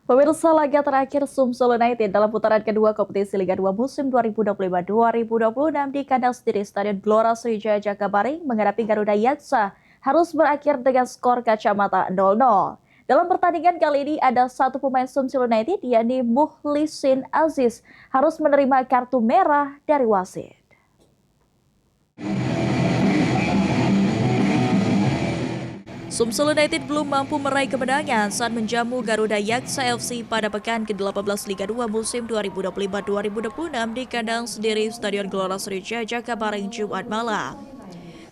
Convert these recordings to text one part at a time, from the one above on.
Pemirsa, laga terakhir Sumsel United dalam putaran kedua kompetisi Liga 2 musim 2025-2026 di kandang sendiri Stadion Gelora Sriwijaya Jakabaring menghadapi Garuda Yaksa harus berakhir dengan skor kacamata 0-0. Dalam pertandingan kali ini ada satu pemain Sumsel United yakni Mukhlisin Aziz harus menerima kartu merah dari wasit. Sumsel United belum mampu meraih kemenangan saat menjamu Garuda Yaksa FC pada pekan ke-18 Liga 2 musim 2025-2026 di kandang sendiri Stadion Gelora Sriwijaya Jakabaring Jumat malam.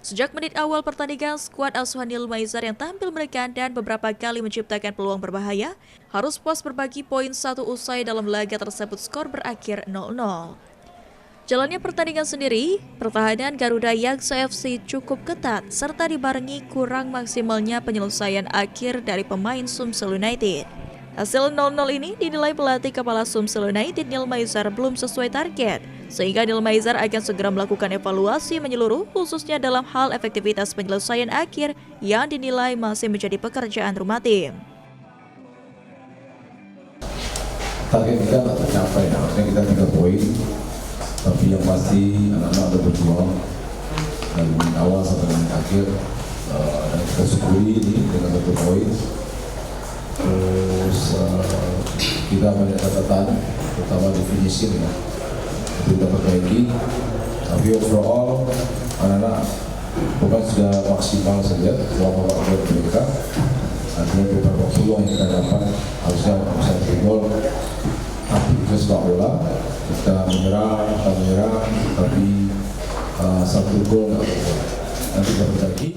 Sejak menit awal pertandingan, skuad asuhan Nil Maizar yang tampil menekan dan beberapa kali menciptakan peluang berbahaya harus puas berbagi poin satu usai dalam laga tersebut skor berakhir 0-0. Jalannya pertandingan sendiri, pertahanan Garuda Yaksa FC cukup ketat serta dibarengi kurang maksimalnya penyelesaian akhir dari pemain Sumsel United. Hasil 0-0 ini dinilai pelatih kepala Sumsel United Nil Maizar belum sesuai target, sehingga Nil Maizar akan segera melakukan evaluasi menyeluruh khususnya dalam hal efektivitas penyelesaian akhir yang dinilai masih menjadi pekerjaan rumah tim. Target kita tak tercapai, harusnya kita 3 poin. Tapi yang pasti anak-anak sudah berjuang dari menit awal sampai menit akhir, dan kita syukuri ini dengan 1 poin. Terus kita banyak catatan, terutama di finishing ya, itu kita perbaiki. Tapi overall anak-anak bukan sudah maksimal saja selama waktu mereka. Artinya beberapa peluang yang kita dapat harusnya bisa gol. Tapi itu sepak bola, kita menyerang, tapi 1 gol nanti kita perbaiki.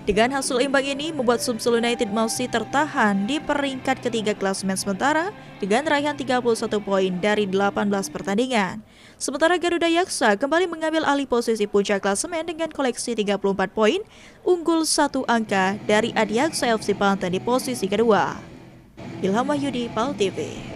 Dengan hasil imbang ini membuat Sumsel United masih tertahan di peringkat ketiga klasemen sementara dengan raihan 31 poin dari 18 pertandingan. Sementara Garuda Yaksa kembali mengambil alih posisi puncak klasemen dengan koleksi 34 poin, unggul 1 angka dari Adiaksa FC Banten di posisi kedua. Ilham Wahyudi, PAL TV.